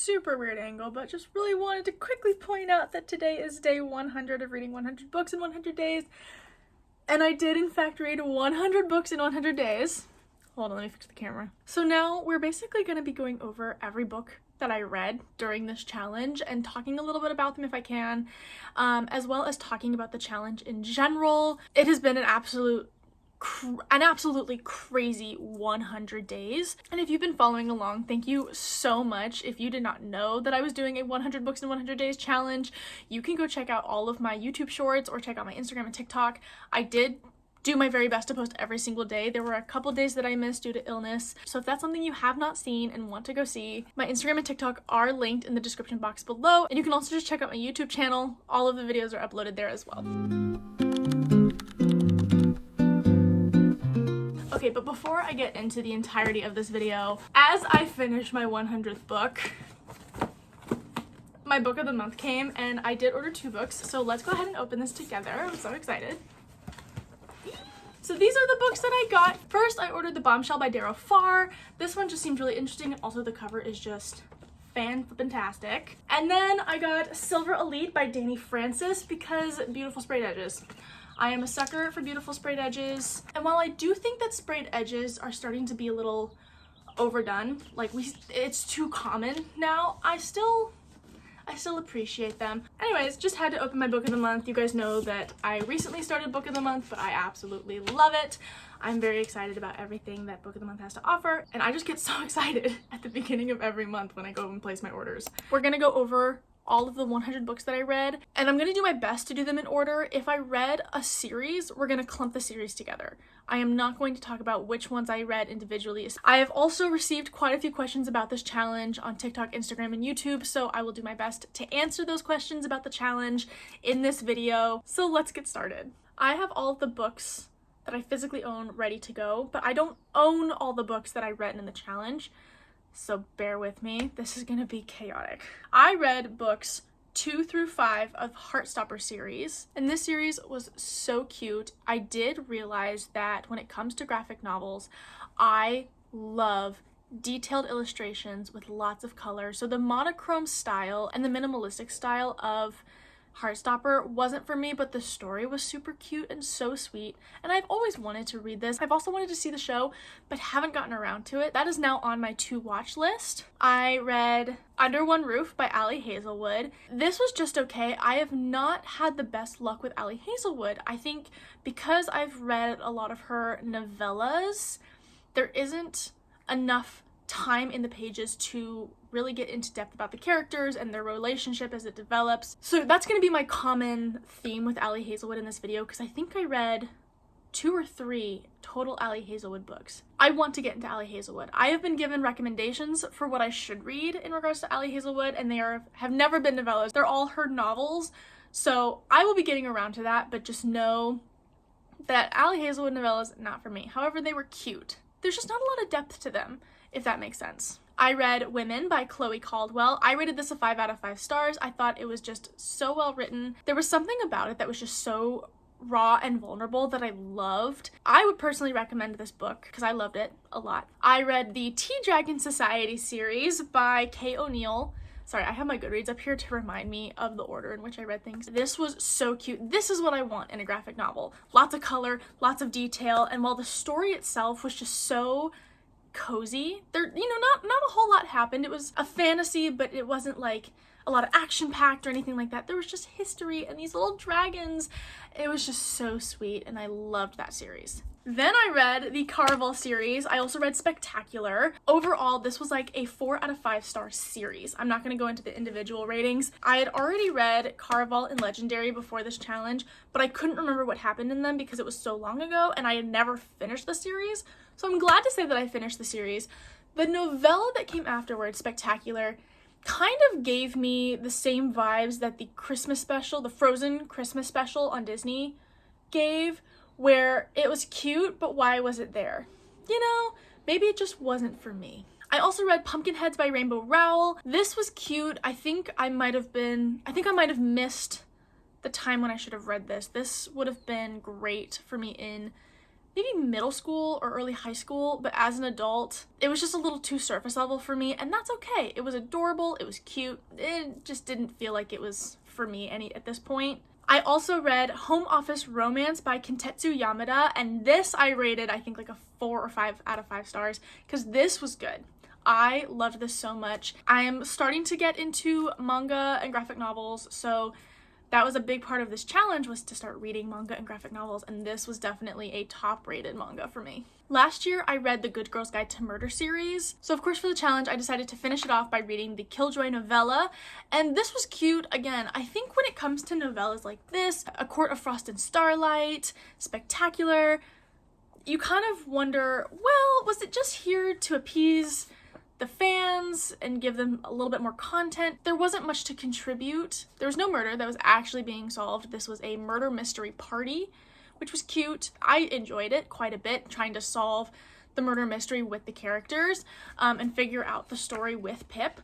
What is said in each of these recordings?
super weird angle, but just really wanted to quickly point out that today is day 100 of reading 100 books in 100 days. And I did in fact read 100 books in 100 days. Hold on, let me fix the camera. So now we're basically going to be going over every book that I read during this challenge and talking a little bit about them if I can, as well as talking about the challenge in general. It has been an absolutely crazy 100 days. And if you've been following along, thank you so much. If you did not know that I was doing a 100 books in 100 days challenge, you can go check out all of my YouTube shorts or check out my Instagram and TikTok. I did do my very best to post every single day. There were a couple days that I missed due to illness. So if that's something you have not seen and want to go see, my Instagram and TikTok are linked in the description box below. And you can also just check out my YouTube channel. All of the videos are uploaded there as well. Okay, but before I get into the entirety of this video, as I finish my 100th book, my book of the month came and I did order 2 books. So let's go ahead and open this together. I'm so excited. So these are the books that I got. First, I ordered The Bombshell by Darrow Farr. This one just seemed really interesting, and also the cover is just fan-flippin-tastic. And then I got Silver Elite by Danny Francis because beautiful sprayed edges. I am a sucker for beautiful sprayed edges. And while I do think that sprayed edges are starting to be a little overdone, like it's too common now, I still appreciate them. Anyways, just had to open my book of the month. You guys know that I recently started book of the month, but I absolutely love it. I'm very excited about everything that book of the month has to offer, and I just get so excited at the beginning of every month when I go and place my orders. We're gonna go over all of the 100 books that I read, and I'm gonna do my best to do them in order. If I read a series, we're gonna clump the series together. I am not going to talk about which ones I read individually. I have also received quite a few questions about this challenge on TikTok, Instagram, and YouTube, so I will do my best to answer those questions about the challenge in this video. So let's get started. I have all of the books that I physically own ready to go, but I don't own all the books that I read in the challenge. So bear with me, this is gonna be chaotic. I read books 2 through 5 of Heartstopper series, and this series was so cute. I did realize that when it comes to graphic novels, I love detailed illustrations with lots of color. So the monochrome style and the minimalistic style of Heartstopper wasn't for me, but the story was super cute and so sweet, and I've always wanted to read this. I've also wanted to see the show, but haven't gotten around to it. That is now on my to-watch list. I read Under One Roof by Ali Hazelwood. This was just okay. I have not had the best luck with Ali Hazelwood. I think because I've read a lot of her novellas, there isn't enough time in the pages to really get into depth about the characters and their relationship as it develops. So that's going to be my common theme with Ali Hazelwood in this video, because I think I read 2 or 3 total Ali Hazelwood books. I want to get into Ali Hazelwood. I have been given recommendations for what I should read in regards to Ali Hazelwood, and they have never been novellas. They're all her novels, so I will be getting around to that, but just know that Ali Hazelwood novellas, not for me. However, they were cute. There's just not a lot of depth to them, if that makes sense. I read Women by Chloe Caldwell. I rated this a 5 out of 5 stars. I thought it was just so well written. There was something about it that was just so raw and vulnerable that I loved. I would personally recommend this book because I loved it a lot. I read the Tea Dragon Society series by Kay O'Neill. Sorry, I have my Goodreads up here to remind me of the order in which I read things. This was so cute. This is what I want in a graphic novel. Lots of color, lots of detail, and while the story itself was just so cozy, there, not a whole lot happened. It was a fantasy, but it wasn't like a lot of action packed or anything like that. There was just history and these little dragons. It was just so sweet, and I loved that series. Then I read the Caraval series. I also read Spectacular. Overall, this was like a 4 out of 5 star series. I'm not going to go into the individual ratings. I had already read Caraval and Legendary before this challenge, but I couldn't remember what happened in them because it was so long ago and I had never finished the series. So I'm glad to say that I finished the series. The novella that came afterwards, Spectacular, kind of gave me the same vibes that the Christmas special, the Frozen Christmas special on Disney gave, where it was cute, but why was it there? Maybe it just wasn't for me. I also read Pumpkinheads by Rainbow Rowell. This was cute. I think I might have missed the time when I should have read this. This would have been great for me in maybe middle school or early high school, but as an adult, it was just a little too surface level for me, and that's okay. It was adorable, it was cute, it just didn't feel like it was for me at this point. I also read Home Office Romance by Kintetsu Yamada, and this I rated, I think, like a 4 or 5 out of 5 stars, because this was good. I loved this so much. I am starting to get into manga and graphic novels, so that was a big part of this challenge, was to start reading manga and graphic novels, and this was definitely a top-rated manga for me. Last year, I read the Good Girl's Guide to Murder series, so of course for the challenge, I decided to finish it off by reading the Killjoy novella, and this was cute. Again, I think when it comes to novellas like this, A Court of Frost and Starlight, spectacular, you kind of wonder, well, was it just here to appease the fans and give them a little bit more content? There wasn't much to contribute. There was no murder that was actually being solved. This was a murder mystery party, which was cute. I enjoyed it quite a bit, trying to solve the murder mystery with the characters and figure out the story with Pip,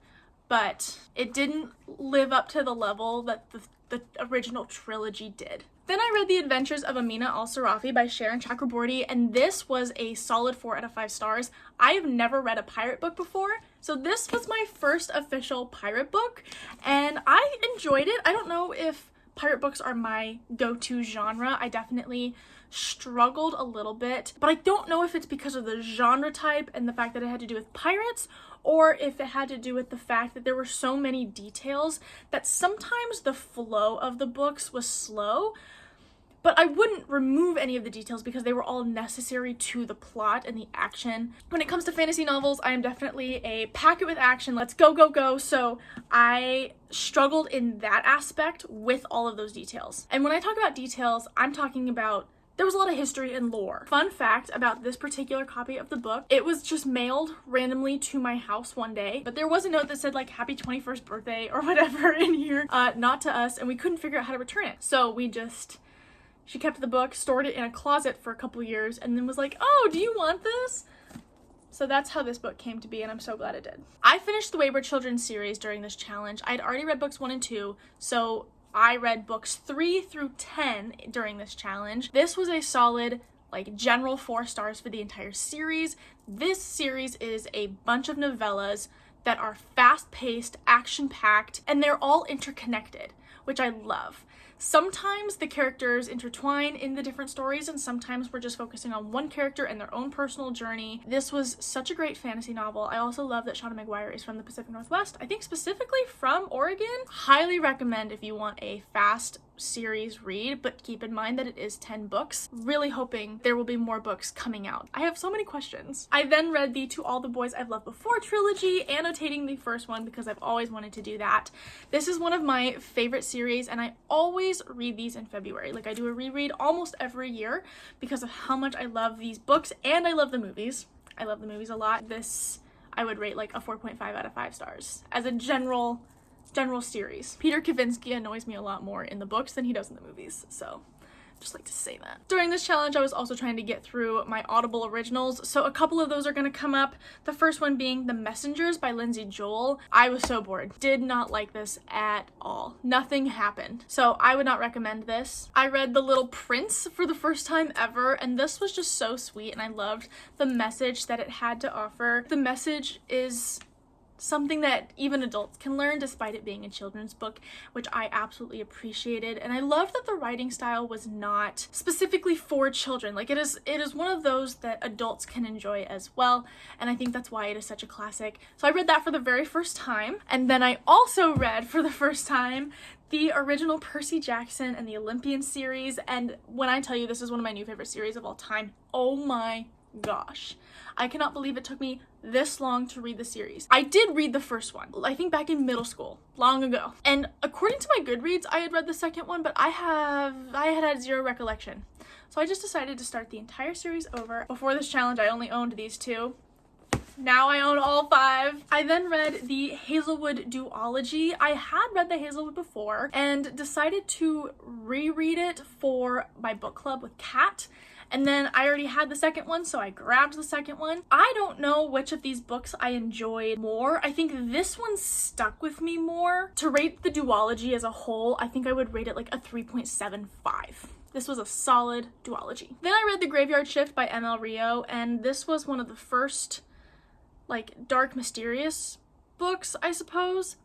but it didn't live up to the level that the original trilogy did. Then I read The Adventures of Amina Al-Sarafi by Sharon Chakraborty, and this was a solid 4 out of 5 stars. I have never read a pirate book before, so this was my first official pirate book, and I enjoyed it. I don't know if pirate books are my go-to genre. I definitely struggled a little bit, but I don't know if it's because of the genre type and the fact that it had to do with pirates, or if it had to do with the fact that there were so many details that sometimes the flow of the books was slow. But I wouldn't remove any of the details because they were all necessary to the plot and the action. When it comes to fantasy novels, I am definitely a pack it with action, let's go, go, go. So I struggled in that aspect with all of those details. And when I talk about details, I'm talking about there was a lot of history and lore. Fun fact about this particular copy of the book, it was just mailed randomly to my house one day, but there was a note that said like happy 21st birthday or whatever in here, not to us, and we couldn't figure out how to return it. So she kept the book, stored it in a closet for a couple years, and then was like, oh, do you want this? So that's how this book came to be, and I'm so glad it did. I finished the Wayward Children series during this challenge. I'd already read books 1 and 2, so I read books 3 through 10 during this challenge. This was a solid, like, general 4 stars for the entire series. This series is a bunch of novellas that are fast-paced, action-packed, and they're all interconnected, which I love. Sometimes the characters intertwine in the different stories, and sometimes we're just focusing on one character and their own personal journey. This was such a great fantasy novel. I also love that Shauna Maguire is from the Pacific Northwest. I think specifically from Oregon. Highly recommend if you want a fast series read, but keep in mind that it is 10 books. Really hoping there will be more books coming out. I have so many questions. I then read the To All the Boys I've Loved Before trilogy, annotating the first one because I've always wanted to do that. This is one of my favorite series, and I always read these in February. Like, I do a reread almost every year because of how much I love these books, and I love the movies. I love the movies a lot. This I would rate like a 4.5 out of 5 stars as a general series. Peter Kavinsky annoys me a lot more in the books than he does in the movies, so just like to say that. During this challenge, I was also trying to get through my Audible originals, so a couple of those are going to come up. The first one being The Messengers by Lindsay Joel. I was so bored. Did not like this at all. Nothing happened. So I would not recommend this. I read The Little Prince for the first time ever, and this was just so sweet, and I loved the message that it had to offer. The message is something that even adults can learn despite it being a children's book, which I absolutely appreciated. And I love that the writing style was not specifically for children. Like, it is one of those that adults can enjoy as well, and I think that's why it is such a classic. So I read that for the very first time, and then I also read for the first time the original Percy Jackson and the Olympian series, and when I tell you this is one of my new favorite series of all time, oh my gosh. I cannot believe it took me this long to read the series. I did read the first one, I think back in middle school, long ago. And according to my Goodreads, I had read the second one, but I had zero recollection. So I just decided to start the entire series over. Before this challenge, I only owned these 2. Now I own all 5. I then read the Hazelwood duology. I had read the Hazelwood before and decided to reread it for my book club with Kat. And then I already had the second one, so I grabbed the second one. I don't know which of these books I enjoyed more. I think this one stuck with me more. To rate the duology as a whole, I think I would rate it like a 3.75. This was a solid duology. Then I read The Graveyard Shift by M.L. Rio, and this was one of the first, like, dark, mysterious books, I suppose.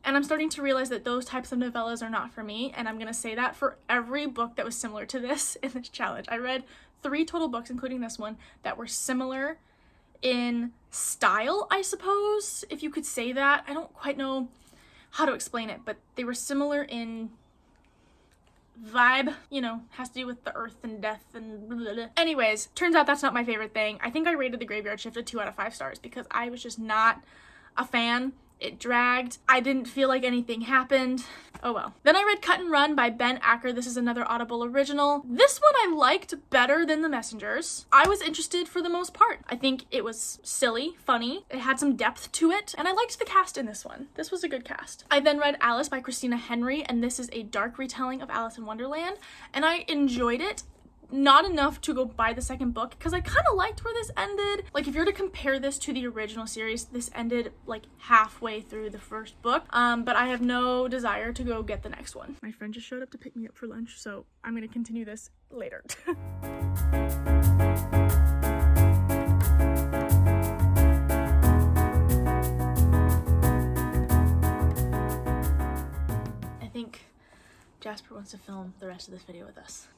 And I'm starting to realize that those types of novellas are not for me, and I'm gonna say that for every book that was similar to this in this challenge. I read 3 total books, including this one, that were similar in style, I suppose, if you could say that. I don't quite know how to explain it, but they were similar in vibe, you know, has to do with the earth and death and blah, blah, blah. Anyways, turns out that's not my favorite thing. I think I rated The Graveyard Shift a 2 out of 5 stars because I was just not a fan. It dragged. I didn't feel like anything happened. Oh well. Then I read Cut and Run by Ben Acker. This is another Audible original. This one I liked better than The Messengers. I was interested for the most part. I think it was silly, funny, it had some depth to it, and I liked the cast in this one. This was a good cast. I then read Alice by Christina Henry, and this is a dark retelling of Alice in Wonderland, and I enjoyed it. Not enough to go buy the second book because I kind of liked where this ended. Like, if you're to compare this to the original series, this ended like halfway through the first book, but I have no desire to go get the next one. My friend just showed up to pick me up for lunch, so I'm gonna continue this later. I think Jasper wants to film the rest of this video with us.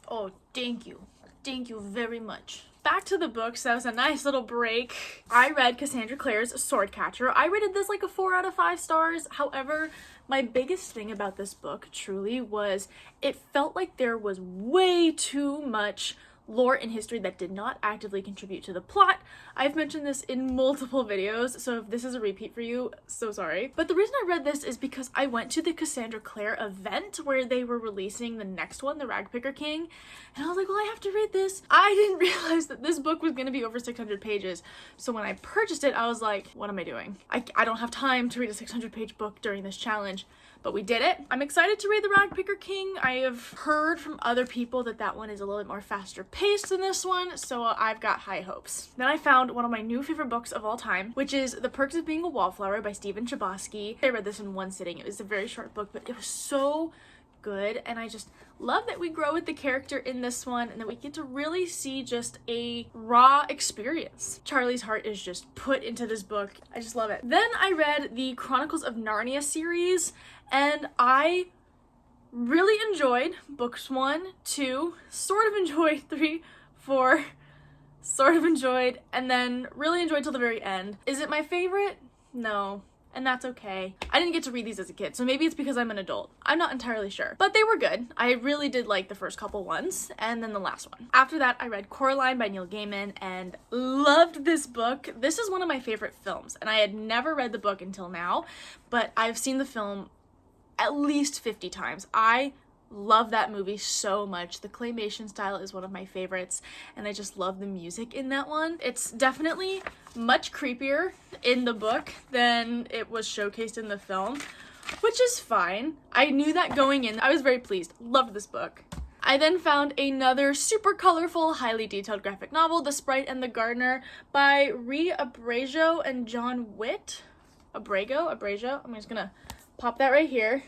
Oh, thank you. Thank you very much. Back to the books. That was a nice little break. I read Cassandra Clare's Swordcatcher. I rated this like a 4 out of 5 stars. However, my biggest thing about this book truly was it felt like there was way too much lore and history that did not actively contribute to the plot. I've mentioned this in multiple videos, so if this is a repeat for you, so sorry. But the reason I read this is because I went to the Cassandra Clare event where they were releasing the next one, The Ragpicker King, and I was like, well, I have to read this. I didn't realize that this book was going to be over 600 pages, so when I purchased it, I was like, what am I doing? I don't have time to read a 600-page book during this challenge. But we did it. I'm excited to read The Ragpicker King. I have heard from other people that that one is a little bit more faster paced than this one, so I've got high hopes. Then I found one of my new favorite books of all time, which is The Perks of Being a Wallflower by Stephen Chbosky. I read this in one sitting. It was a very short book, but it was so good, and I just love that we grow with the character in this one and that we get to really see just a raw experience. Charlie's heart is just put into this book. I just love it. Then I read the Chronicles of Narnia series, and I really enjoyed books 1, 2, sort of enjoyed 3, 4, sort of enjoyed, and then really enjoyed till the very end. Is it my favorite? No. And that's okay. I didn't get to read these as a kid, so maybe it's because I'm an adult. I'm not entirely sure. But they were good. I really did like the first couple ones, and then the last one. After that, I read Coraline by Neil Gaiman and loved this book. This is one of my favorite films, and I had never read the book until now, but I've seen the film at least 50 times. I love that movie so much. The claymation style is one of my favorites, and I just love the music in that one. It's definitely much creepier in the book than it was showcased in the film, which is fine. I knew that going in. I was very pleased. Loved this book. I then found another super colorful, highly detailed graphic novel, The Sprite and the Gardener by Rhea Abrajo and John Witt. Abrajo? I'm just gonna pop that right here,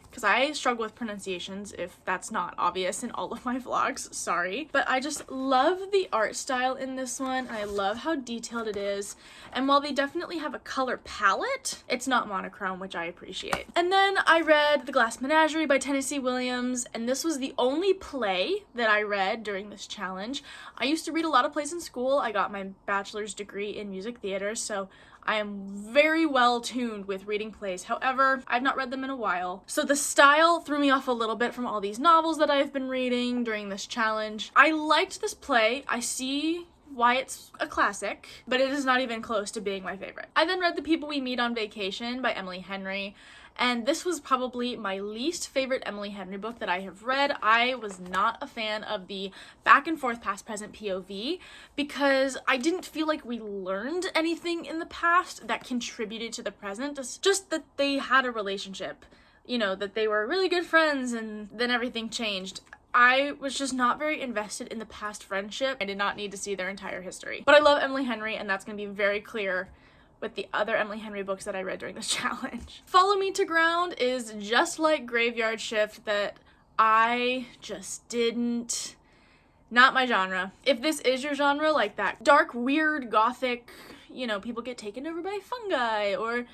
because I struggle with pronunciations if that's not obvious in all of my vlogs, sorry. But I just love the art style in this one, and I love how detailed it is. And while they definitely have a color palette, it's not monochrome, which I appreciate. And then I read The Glass Menagerie by Tennessee Williams, and this was the only play that I read during this challenge. I used to read a lot of plays in school. I got my bachelor's degree in music theater, so I am very well tuned with reading plays. However, I've not read them in a while, so the style threw me off a little bit from all these novels that I've been reading during this challenge. I liked this play. I see why it's a classic, but it is not even close to being my favorite. I then read The People We Meet on Vacation by Emily Henry, and this was probably my least favorite Emily Henry book that I have read. I was not a fan of the back and forth past present POV because I didn't feel like we learned anything in the past that contributed to the present. It's just that they had a relationship, you know, that they were really good friends and then everything changed. I was just not very invested in the past friendship. I did not need to see their entire history. But I love Emily Henry, and that's going to be very clear with the other Emily Henry books that I read during this challenge. Follow Me to Ground is just like Graveyard Shift, that I just didn't, not my genre. If this is your genre, like that dark, weird, gothic, you know, people get taken over by fungi, or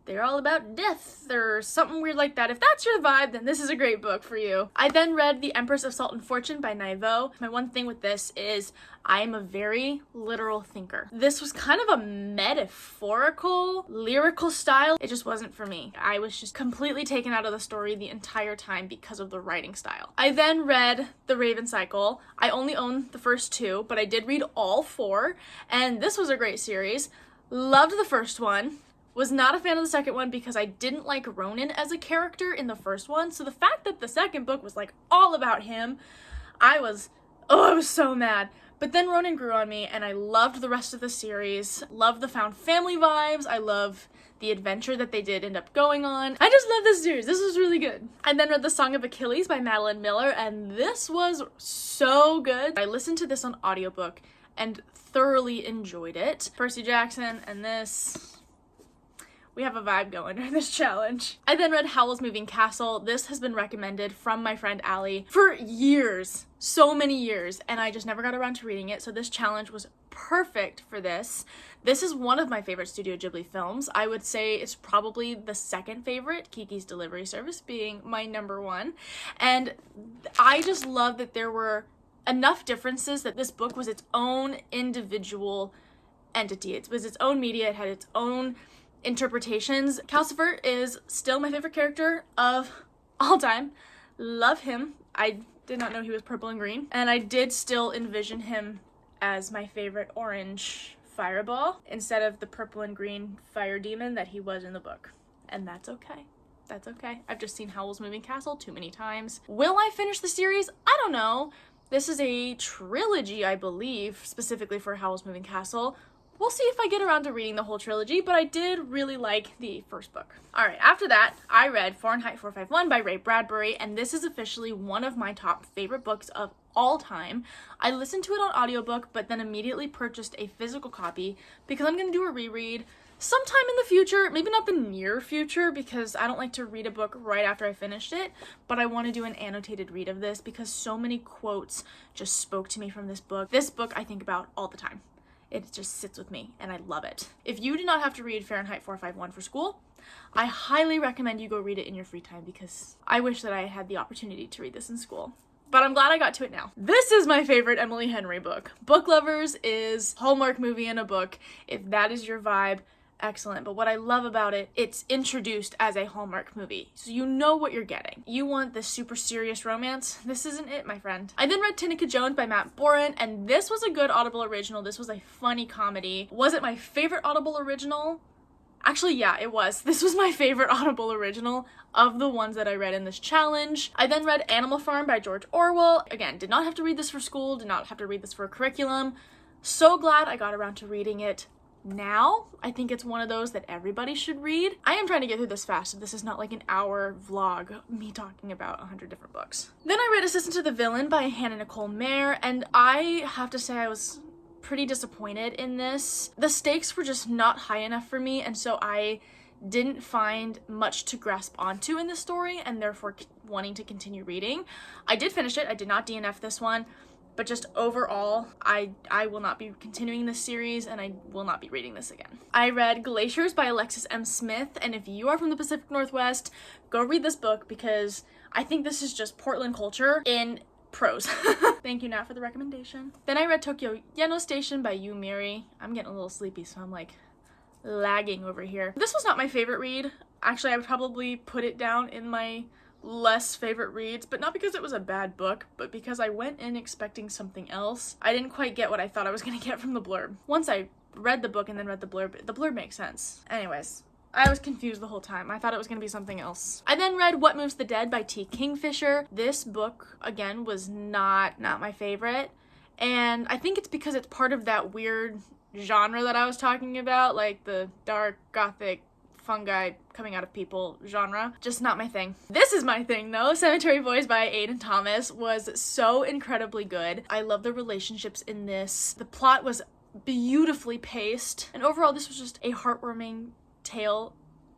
they're all about death or something weird like that. If that's your vibe, then this is a great book for you. I then read The Empress of Salt and Fortune by Naivo. My one thing with this is I am a very literal thinker. This was kind of a metaphorical, lyrical style. It just wasn't for me. I was just completely taken out of the story the entire time because of the writing style. I then read The Raven Cycle. I only own the first 2, but I did read all 4, and this was a great series. Loved the first one. Was not a fan of the second one because I didn't like Ronan as a character in the first one. So the fact that the second book was like all about him, I was so mad. But then Ronan grew on me and I loved the rest of the series. Loved the found family vibes. I love the adventure that they did end up going on. I just love this series. This was really good. I then read The Song of Achilles by Madeline Miller, and this was so good. I listened to this on audiobook and thoroughly enjoyed it. Percy Jackson and this, we have a vibe going during this challenge. I then read Howl's Moving Castle. This has been recommended from my friend Allie for years, so many years, and I just never got around to reading it, so this challenge was perfect for this. This is one of my favorite Studio Ghibli films. I would say it's probably the second favorite, Kiki's Delivery Service being my number 1, and I just love that there were enough differences that this book was its own individual entity. It was its own media, it had its own interpretations. Calcifer is still my favorite character of all time. Love him. I did not know he was purple and green, and I did still envision him as my favorite orange fireball instead of the purple and green fire demon that he was in the book, and that's okay. That's okay. I've just seen Howl's Moving Castle too many times. Will I finish the series? I don't know. This is a trilogy, I believe, specifically for Howl's Moving Castle. We'll see if I get around to reading the whole trilogy, but I did really like the first book. All right, after that, I read Fahrenheit 451 by Ray Bradbury, and this is officially one of my top favorite books of all time. I listened to it on audiobook, but then immediately purchased a physical copy because I'm going to do a reread sometime in the future, maybe not the near future because I don't like to read a book right after I finished it, but I want to do an annotated read of this because so many quotes just spoke to me from this book. This book I think about all the time. It just sits with me and I love it. If you do not have to read Fahrenheit 451 for school, I highly recommend you go read it in your free time because I wish that I had the opportunity to read this in school. But I'm glad I got to it now. This is my favorite Emily Henry book. Book Lovers is Hallmark movie in a book. If that is your vibe, excellent. But what I love about it, it's introduced as a Hallmark movie. So you know what you're getting. You want this super serious romance? This isn't it, my friend. I then read Tinnika Jones by Matt Boren, and this was a good Audible original. This was a funny comedy. Was it my favorite Audible original? Actually, yeah, it was. This was my favorite Audible original of the ones that I read in this challenge. I then read Animal Farm by George Orwell. Again, did not have to read this for school, did not have to read this for a curriculum. So glad I got around to reading it now. I think it's one of those that everybody should read. I am trying to get through this fast, so this is not like an hour vlog, me talking about 100 different books. Then I read Assistant to the Villain by Hannah Nicole Mayer, and I have to say I was pretty disappointed in this. The stakes were just not high enough for me, and so I didn't find much to grasp onto in the story, and therefore wanting to continue reading. I did finish it. I did not DNF this one. But just overall, I will not be continuing this series and I will not be reading this again. I read Glaciers by Alexis M. Smith, and if you are from the Pacific Northwest, go read this book because I think this is just Portland culture in prose. Thank you, Nat, for the recommendation. Then I read Tokyo Yeno Station by Yu Miri. I'm getting a little sleepy, so I'm like lagging over here. This was not my favorite read. Actually, I would probably put it down in my less favorite reads, but not because it was a bad book, but because I went in expecting something else. I didn't quite get what I thought I was gonna get from the blurb. Once I read the book and then read the blurb makes sense. Anyways, I was confused the whole time. I thought it was gonna be something else. I then read What Moves the Dead by T. Kingfisher. This book, again, was not my favorite, and I think it's because it's part of that weird genre that I was talking about, like the dark, gothic, fungi coming out of people genre. Just not my thing. This is my thing though. Cemetery Boys by Aidan Thomas was so incredibly good. I love the relationships in this. The plot was beautifully paced, and overall this was just a heartwarming tale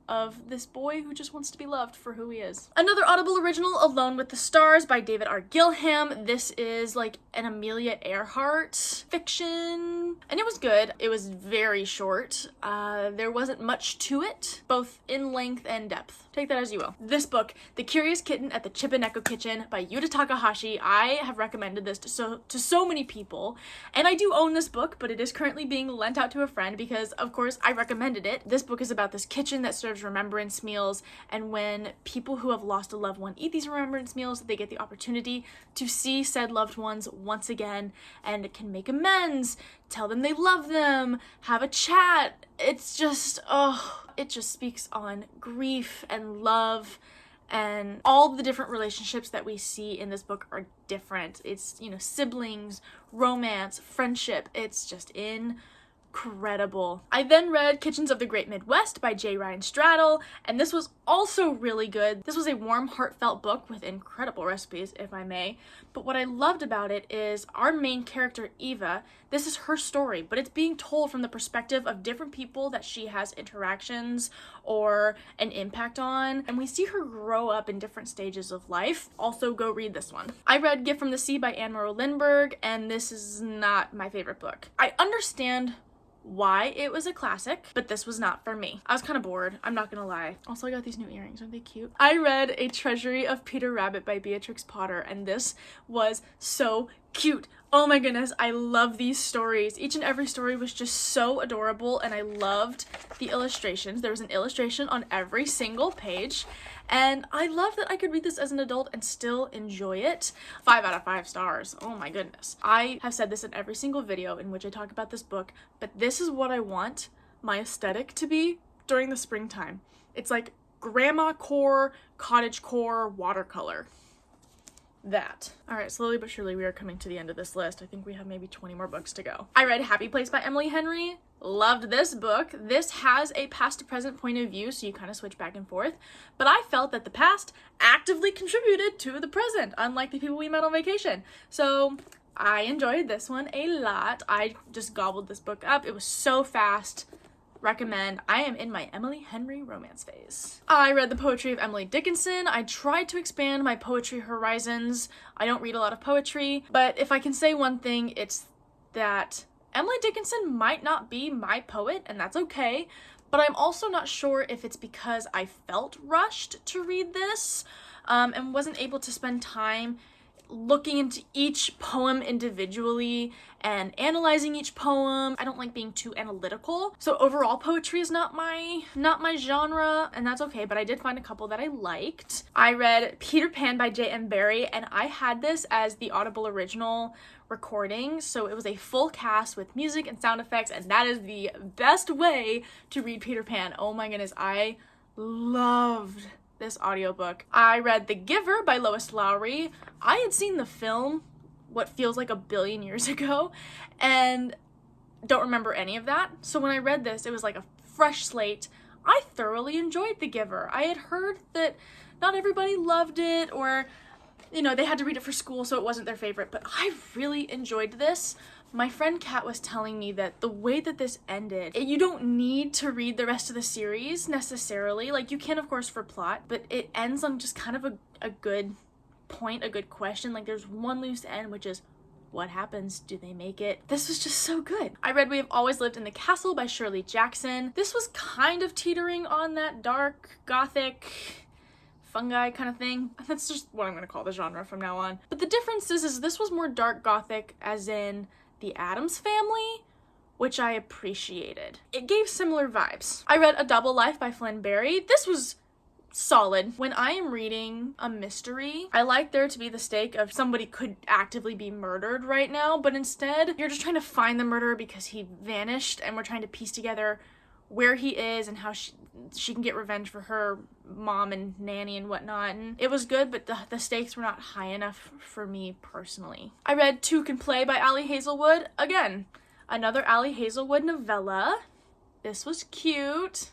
of this boy who just wants to be loved for who he is. Another Audible original, Alone with the Stars by David R. Gilham. This is like an Amelia Earhart fiction, and it was good. It was very short. There wasn't much to it, both in length and depth. Take that as you will. This book, The Curious Kitten at the Chippinecko Kitchen by Yuta Takahashi. I have recommended this to so many people, and I do own this book, but it is currently being lent out to a friend because, of course, I recommended it. This book is about this kitchen that serves remembrance meals, and when people who have lost a loved one eat these remembrance meals, they get the opportunity to see said loved ones once again and can make amends, tell them they love them, have a chat. It's just, it just speaks on grief and love, and all the different relationships that we see in this book are different. It's, you know, siblings, romance, friendship. It's just incredible. I then read Kitchens of the Great Midwest by J. Ryan Straddle, and this was also really good. This was a warm, heartfelt book with incredible recipes, if I may. But what I loved about it is our main character, Eva, this is her story, but it's being told from the perspective of different people that she has interactions or an impact on, and we see her grow up in different stages of life. Also, go read this one. I read Gift from the Sea by Anne Morrow Lindbergh, and this is not my favorite book. I understand why it was a classic, but this was not for me. I was kind of bored, I'm not gonna lie. Also, I got these new earrings, aren't they cute? I read A Treasury of Peter Rabbit by Beatrix Potter, and this was so cute. Oh my goodness, I love these stories. Each and every story was just so adorable, and I loved the illustrations. There was an illustration on every single page, and I love that I could read this as an adult and still enjoy it. 5 out of 5 stars. Oh my goodness. I have said this in every single video in which I talk about this book, but this is what I want my aesthetic to be during the springtime. It's like grandma core, cottage core, watercolor. That. All right, slowly but surely we are coming to the end of this list. I think we have maybe 20 more books to go. I read Happy Place by Emily Henry. Loved this book. This has a past to present point of view, so you kind of switch back and forth. But I felt that the past actively contributed to the present, unlike the people we met on vacation. So I enjoyed this one a lot. I just gobbled this book up. It was so fast. Recommend. I am in my Emily Henry romance phase. I read the poetry of Emily Dickinson. I tried to expand my poetry horizons. I don't read a lot of poetry, but if I can say one thing, it's that Emily Dickinson might not be my poet, and that's okay, but I'm also not sure if it's because I felt rushed to read this and wasn't able to spend time looking into each poem individually and analyzing each poem. I don't like being too analytical. So overall, poetry is not my genre, and that's okay, but I did find a couple that I liked. I read Peter Pan by J.M. Barrie, and I had this as the Audible original recording, so it was a full cast with music and sound effects, and that is the best way to read Peter Pan. Oh my goodness, I loved this audiobook. I read The Giver by Lois Lowry. I had seen the film what feels like a billion years ago and don't remember any of that. So when I read this, it was like a fresh slate. I thoroughly enjoyed The Giver. I had heard that not everybody loved it, or, you know, they had to read it for school, so it wasn't their favorite, but I really enjoyed this. My friend Kat was telling me that the way that this ended, you don't need to read the rest of the series necessarily. Like, you can, of course, for plot, but it ends on just kind of a good point, a good question. Like, there's one loose end, which is, what happens? Do they make it? This was just so good. I read We Have Always Lived in the Castle by Shirley Jackson. This was kind of teetering on that dark, gothic, fungi kind of thing. That's just what I'm going to call the genre from now on. But the difference is this was more dark gothic, as in the Addams Family, which I appreciated. It gave similar vibes. I read A Double Life by Flynn Barry. This was solid. When I am reading a mystery, I like there to be the stake of somebody could actively be murdered right now, but instead you're just trying to find the murderer because he vanished, and we're trying to piece together where he is and how she can get revenge for her mom and nanny and whatnot. And it was good, but the stakes were not high enough for me personally. I read Two Can Play by Ali Hazelwood. Again, another Ali Hazelwood novella. This was cute.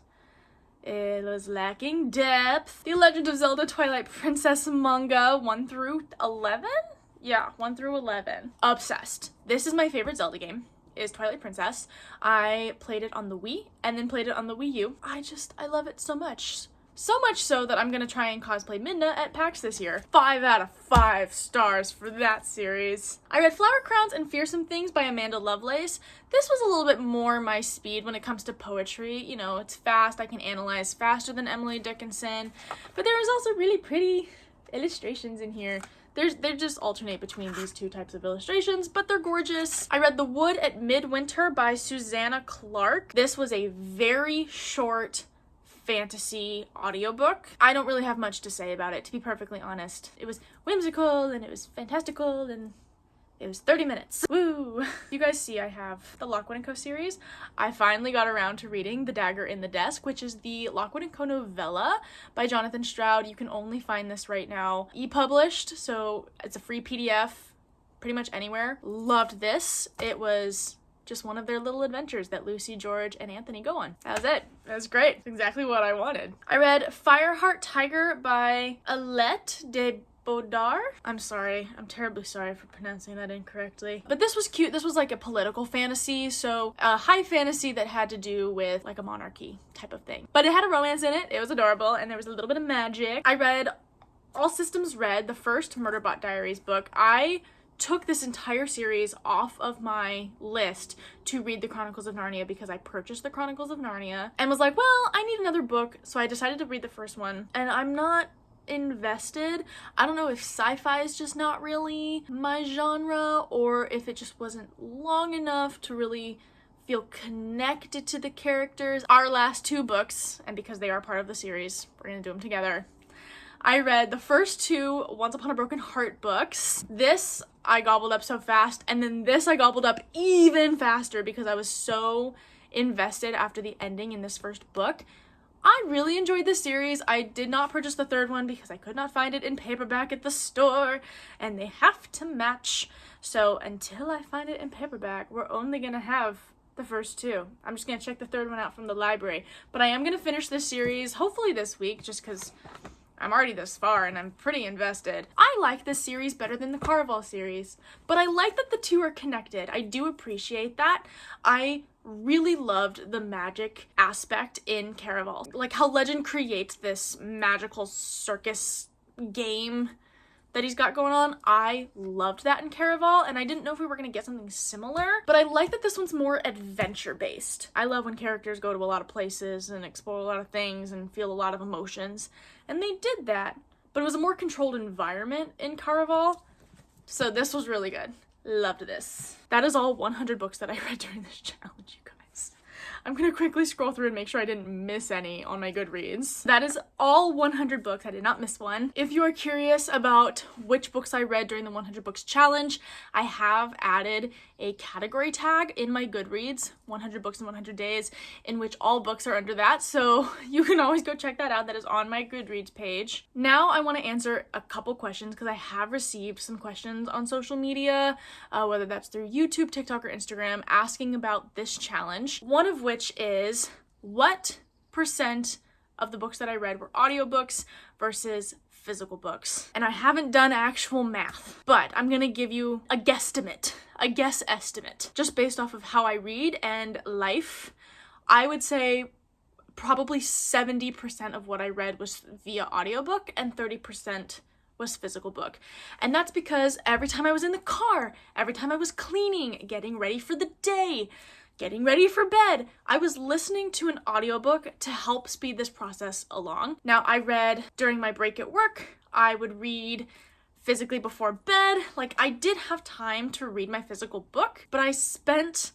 It was lacking depth. The Legend of Zelda Twilight Princess manga 1 through 11? Yeah, 1 through 11. Obsessed. This is my favorite Zelda game. is Twilight Princess. I played it on the Wii and then played it on the Wii U. I love it so much. So much so that I'm gonna try and cosplay Midna at PAX this year. 5 out of 5 stars for that series. I read Flower Crowns and Fearsome Things by Amanda Lovelace. This was a little bit more my speed when it comes to poetry. You know, it's fast, I can analyze faster than Emily Dickinson, but there is also really pretty illustrations in here. They just alternate between these two types of illustrations, but they're gorgeous. I read The Wood at Midwinter by Susanna Clarke. This was a very short fantasy audiobook. I don't really have much to say about it, to be perfectly honest. It was whimsical and it was fantastical and it was 30 minutes. Woo! You guys see I have the Lockwood & Co. series. I finally got around to reading The Dagger in the Desk, which is the Lockwood & Co. novella by Jonathan Stroud. You can only find this right now e-published, so it's a free PDF pretty much anywhere. Loved this. It was just one of their little adventures that Lucy, George, and Anthony go on. That was it. That was great. Exactly what I wanted. I read Fireheart Tiger by Alette de Bodar. I'm sorry. I'm terribly sorry for pronouncing that incorrectly. But this was cute. This was like a political fantasy, so a high fantasy that had to do with like a monarchy type of thing. But it had a romance in it. It was adorable, and there was a little bit of magic. I read All Systems Red, the first Murderbot Diaries book. I took this entire series off of my list to read the Chronicles of Narnia because I purchased the Chronicles of Narnia and was like, well, I need another book, so I decided to read the first one, and I'm not invested. I don't know if sci-fi is just not really my genre, or if it just wasn't long enough to really feel connected to the characters. Our last 2 books, and because they are part of the series, we're gonna do them together. I read the first 2 Once Upon a Broken Heart books. This I gobbled up so fast, and then this I gobbled up even faster because I was so invested after the ending in this first book. I really enjoyed this series. I did not purchase the 3rd one because I could not find it in paperback at the store, and they have to match. So until I find it in paperback, we're only gonna have the first 2. I'm just gonna check the 3rd one out from the library. But I am gonna finish this series, hopefully this week, just because I'm already this far and I'm pretty invested. I like this series better than the Caraval series, but I like that the 2 are connected. I do appreciate that. I really loved the magic aspect in Caraval. Like how Legend creates this magical circus game that he's got going on. I loved that in Caraval, and I didn't know if we were gonna get something similar, but I like that this one's more adventure-based. I love when characters go to a lot of places and explore a lot of things and feel a lot of emotions, and they did that, but it was a more controlled environment in Caraval, so this was really good. Loved this. That is all 100 books that I read during this challenge, you guys. I'm gonna quickly scroll through and make sure I didn't miss any on my Goodreads. That is all 100 books. I did not miss one. If you are curious about which books I read during the 100 books challenge, I have added a category tag in my Goodreads, 100 books in 100 days, in which all books are under that, so you can always go check that out. That is on my Goodreads page. Now I want to answer a couple questions because I have received some questions on social media, whether that's through YouTube, TikTok, or Instagram, asking about this challenge. One of which is, what percent of the books that I read were audiobooks versus physical books? And I haven't done actual math, but I'm gonna give you a guesstimate, a guess estimate, just based off of how I read and life. I would say probably 70% of what I read was via audiobook and 30% was physical book. And that's because every time I was in the car, every time I was cleaning, getting ready for the day, getting ready for bed, I was listening to an audiobook to help speed this process along. Now, I read during my break at work. I would read physically before bed. Like, I did have time to read my physical book, but I spent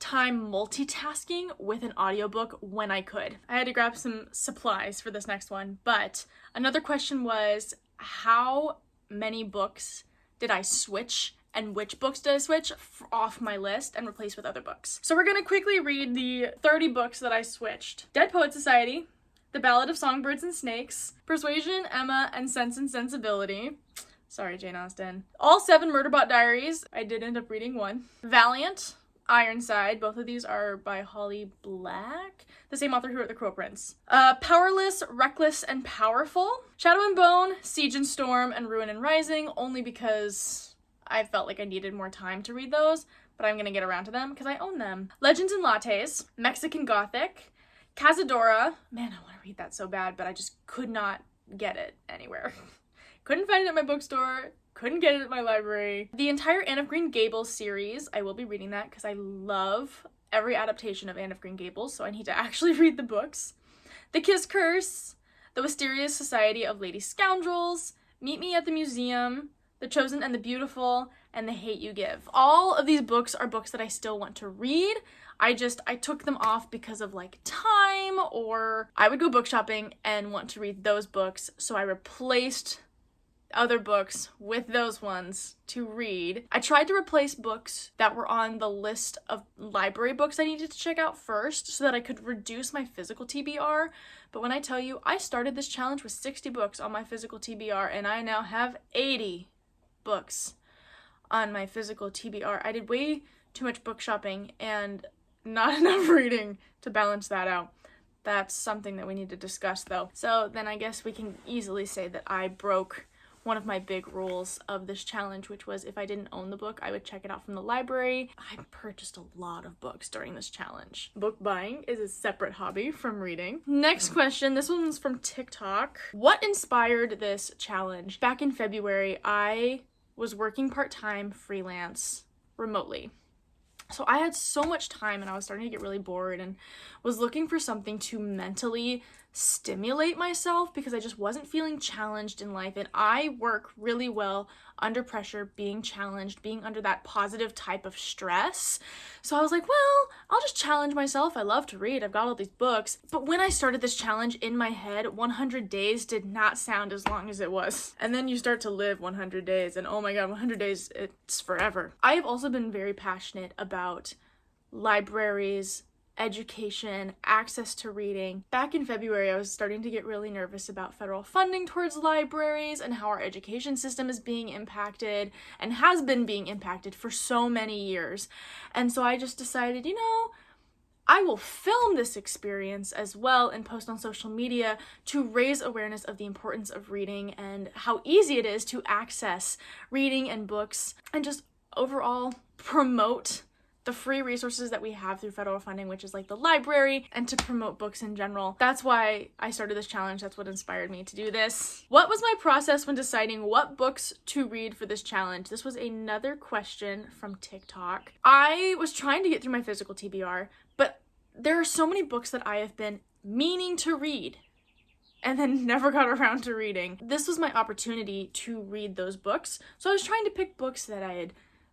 time multitasking with an audiobook when I could. I had to grab some supplies for this next one, but another question was, how many books did I switch, and which books did I switch off my list and replace with other books? So we're gonna quickly read the 30 books that I switched. Dead Poet Society, The Ballad of Songbirds and Snakes, Persuasion, Emma, and Sense and Sensibility. Sorry, Jane Austen. All 7 Murderbot Diaries. I did end up reading 1. Valiant, Ironside. Both of these are by Holly Black, the same author who wrote The Cruel Prince. Powerless, Reckless, and Powerful. Shadow and Bone, Siege and Storm, and Ruin and Rising, only because I felt like I needed more time to read those, but I'm gonna get around to them because I own them. Legends and Lattes, Mexican Gothic, Cazadora. Man, I want to read that so bad, but I just could not get it anywhere. Couldn't find it at my bookstore, couldn't get it at my library. The entire Anne of Green Gables series, I will be reading that because I love every adaptation of Anne of Green Gables, so I need to actually read the books. The Kiss Curse, The Mysterious Society of Lady Scoundrels, Meet Me at the Museum, The Chosen and the Beautiful, and The Hate You Give. All of these books are books that I still want to read. I took them off because of like time, or I would go book shopping and want to read those books, so I replaced other books with those ones to read. I tried to replace books that were on the list of library books I needed to check out first so that I could reduce my physical TBR. But when I tell you, I started this challenge with 60 books on my physical TBR and I now have 80 books on my physical TBR. I did way too much book shopping and not enough reading to balance that out. That's something that we need to discuss though. So then I guess we can easily say that I broke one of my big rules of this challenge, which was if I didn't own the book, I would check it out from the library. I purchased a lot of books during this challenge. Book buying is a separate hobby from reading. Next question, this one's from TikTok. What inspired this challenge? Back in February, I was working part-time freelance remotely. So I had so much time and I was starting to get really bored and was looking for something to mentally stimulate myself because I just wasn't feeling challenged in life, and I work really well under pressure, being challenged, being under that positive type of stress. So I was like, well, I'll just challenge myself. I love to read. I've got all these books. But when I started this challenge in my head, 100 days did not sound as long as it was. And then you start to live 100 days and oh my god, 100 days, it's forever. I have also been very passionate about libraries, education, access to reading. Back in February, I was starting to get really nervous about federal funding towards libraries and how our education system is being impacted and has been being impacted for so many years. And so I just decided, I will film this experience as well and post on social media to raise awareness of the importance of reading and how easy it is to access reading and books, and just overall promote the free resources that we have through federal funding, which is like the library, and to promote books in general. That's why I started this challenge. That's what inspired me to do this. What was my process when deciding what books to read for this challenge? This was another question from TikTok. I was trying to get through my physical TBR, but there are so many books that I have been meaning to read and then never got around to reading. This was my opportunity to read those books. So I was trying to pick books that I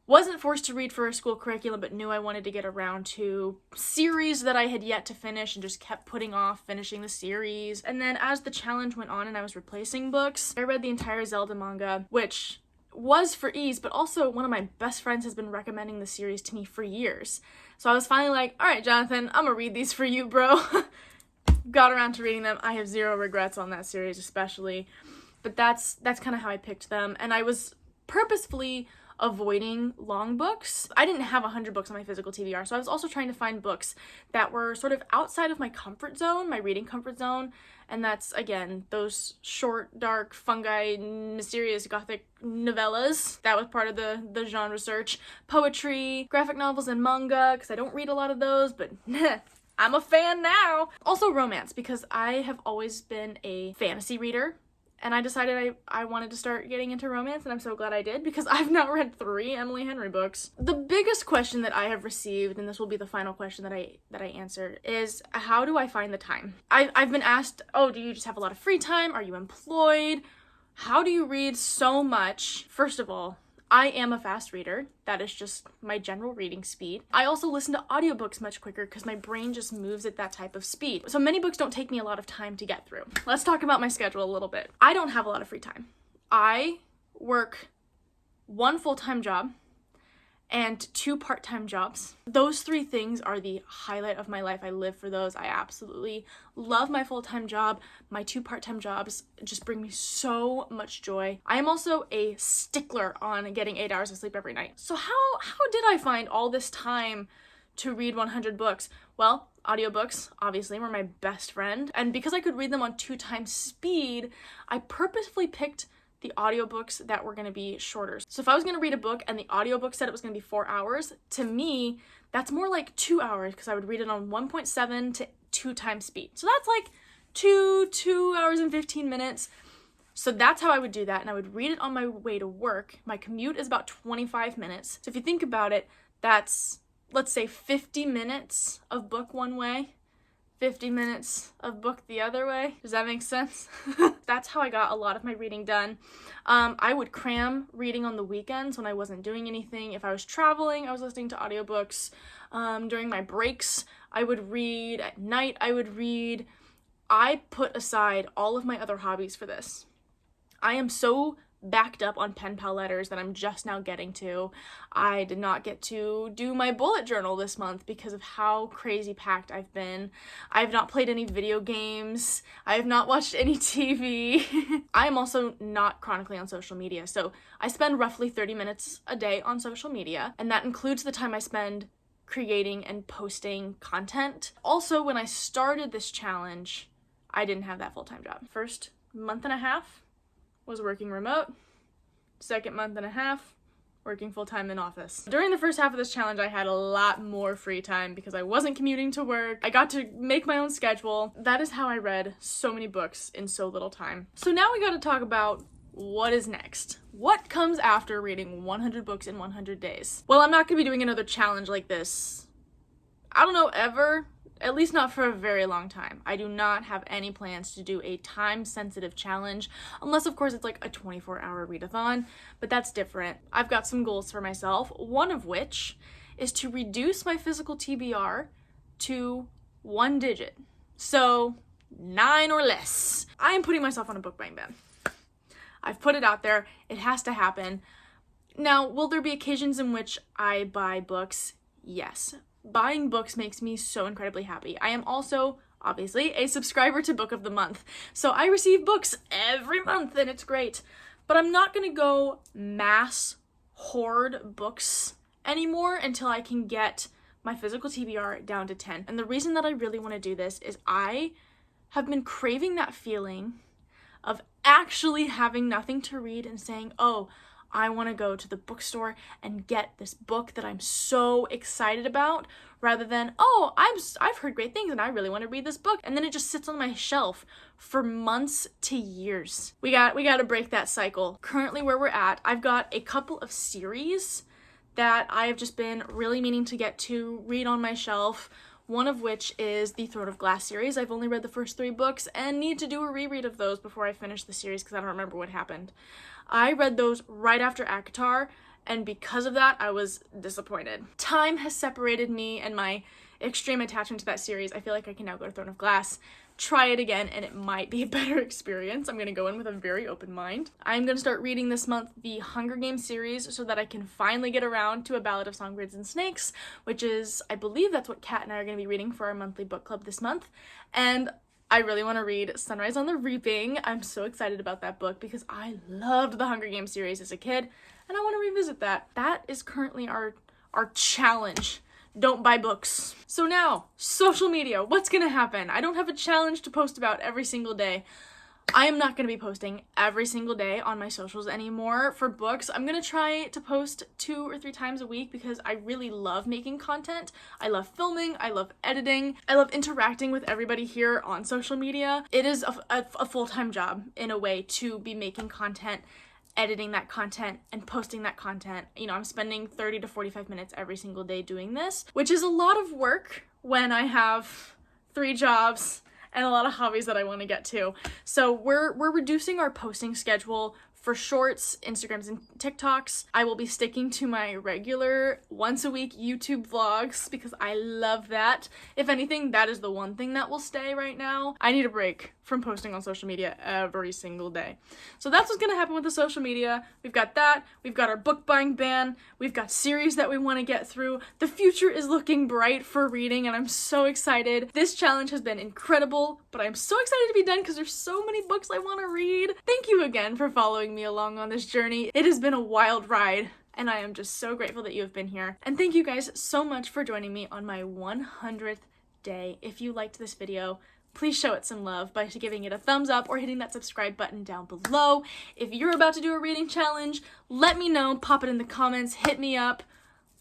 wasn't forced to read for a school curriculum, but knew I wanted to get around to, series that I had yet to finish and just kept putting off finishing the series. And then as the challenge went on and I was replacing books, I read the entire Zelda manga, which was for ease, but also one of my best friends has been recommending the series to me for years. So I was finally like, all right, Jonathan, I'm gonna read these for you, bro. Got around to reading them. I have zero regrets on that series especially, but that's kind of how I picked them. And I was purposefully avoiding long books. I didn't have 100 books on my physical TBR, so I was also trying to find books that were sort of outside of my comfort zone, my reading comfort zone, and that's, again, those short, dark, fungi, mysterious gothic novellas. That was part of the genre search. Poetry, graphic novels, and manga, because I don't read a lot of those, but I'm a fan now. Also romance, because I have always been a fantasy reader. And I decided I wanted to start getting into romance, and I'm so glad I did, because I've now read 3 Emily Henry books. The biggest question that I have received, and this will be the final question that I answer, is how do I find the time? I've been asked, oh, do you just have a lot of free time? Are you employed? How do you read so much? First of all, I am a fast reader. That is just my general reading speed. I also listen to audiobooks much quicker because my brain just moves at that type of speed. So many books don't take me a lot of time to get through. Let's talk about my schedule a little bit. I don't have a lot of free time. I work 1 full-time job and 2 part-time jobs. Those 3 things are the highlight of my life. I live for those. I absolutely love my full-time job. My 2 part-time jobs just bring me so much joy. I am also a stickler on getting 8 hours of sleep every night. So how did I find all this time to read 100 books? Well, audiobooks obviously were my best friend, and because I could read them on 2 times speed, I purposefully picked the audiobooks that were going to be shorter. So if I was going to read a book and the audiobook said it was going to be 4 hours, to me, that's more like 2 hours because I would read it on 1.7 to 2 times speed. So that's like 2 hours and 15 minutes. So that's how I would do that, and I would read it on my way to work. My commute is about 25 minutes. So if you think about it, that's, let's say, 50 minutes of book one way, 50 minutes of book the other way. Does that make sense? That's how I got a lot of my reading done. I would cram reading on the weekends when I wasn't doing anything. If I was traveling, I was listening to audiobooks. During my breaks, I would read. At night, I would read. I put aside all of my other hobbies for this. I am so backed up on pen pal letters that I'm just now getting to. I did not get to do my bullet journal this month because of how crazy packed I've been. I have not played any video games. I have not watched any TV. I am also not chronically on social media, so I spend roughly 30 minutes a day on social media, and that includes the time I spend creating and posting content. Also, when I started this challenge, I didn't have that full-time job. First month and a half was working remote. Second month and a half, working full-time in office. During the first half of this challenge, I had a lot more free time because I wasn't commuting to work. I got to make my own schedule. That is how I read so many books in so little time. So now we gotta talk about what is next. What comes after reading 100 books in 100 days? Well, I'm not gonna be doing another challenge like this, I don't know, ever. At least not for a very long time. I do not have any plans to do a time-sensitive challenge, unless of course it's like a 24-hour readathon, but that's different. I've got some goals for myself, one of which is to reduce my physical TBR to 1 digit. So 9 or less. I am putting myself on a book buying ban. I've put it out there. It has to happen. Now, will there be occasions in which I buy books? Yes. Buying books makes me so incredibly happy. I am also, obviously, a subscriber to Book of the Month. So I receive books every month and it's great. But I'm not gonna go mass hoard books anymore until I can get my physical TBR down to 10. And the reason that I really want to do this is I have been craving that feeling of actually having nothing to read and saying, oh, I want to go to the bookstore and get this book that I'm so excited about, rather than, oh, I've heard great things and I really want to read this book, and then it just sits on my shelf for months to years. We got to break that cycle. Currently where we're at, I've got a couple of series that I've just been really meaning to get to read on my shelf. One of which is the Throne of Glass series. I've only read the first 3 books and need to do a reread of those before I finish the series because I don't remember what happened. I read those right after ACOTAR, and because of that, I was disappointed. Time has separated me and my extreme attachment to that series. I feel like I can now go to Throne of Glass, try it again, and it might be a better experience. I'm gonna go in with a very open mind. I'm gonna start reading this month the Hunger Games series so that I can finally get around to A Ballad of Songbirds and Snakes, which is, I believe that's what Kat and I are gonna be reading for our monthly book club this month. And I really want to read Sunrise on the Reaping. I'm so excited about that book because I loved the Hunger Games series as a kid, and I want to revisit that. That is currently our challenge. Don't buy books. So now, social media. What's gonna happen? I don't have a challenge to post about every single day. I am not going to be posting every single day on my socials anymore for books. I'm going to try to post 2 or 3 times a week because I really love making content. I love filming. I love editing. I love interacting with everybody here on social media. It is a full-time job in a way to be making content, editing that content, and posting that content. You know, I'm spending 30 to 45 minutes every single day doing this, which is a lot of work when I have 3 jobs and a lot of hobbies that I want to get to. So we're reducing our posting schedule for shorts, Instagrams, and TikToks. I will be sticking to my regular once a week YouTube vlogs because I love that. If anything, that is the one thing that will stay right now. I need a break from posting on social media every single day. So that's what's gonna happen with the social media. We've got that, we've got our book buying ban, we've got series that we want to get through. The future is looking bright for reading and I'm so excited. This challenge has been incredible, but I'm so excited to be done because there's so many books I want to read. Thank you again for following me along on this journey. It has been a wild ride and I am just so grateful that you have been here. And thank you guys so much for joining me on my 100th day. If you liked this video, please show it some love by giving it a thumbs up or hitting that subscribe button down below. If you're about to do a reading challenge, let me know, pop it in the comments, hit me up.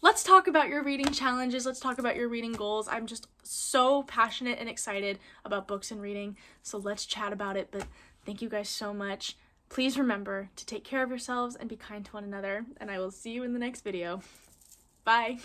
Let's talk about your reading challenges. Let's talk about your reading goals. I'm just so passionate and excited about books and reading, so let's chat about it. But thank you guys so much. Please remember to take care of yourselves and be kind to one another, and I will see you in the next video. Bye.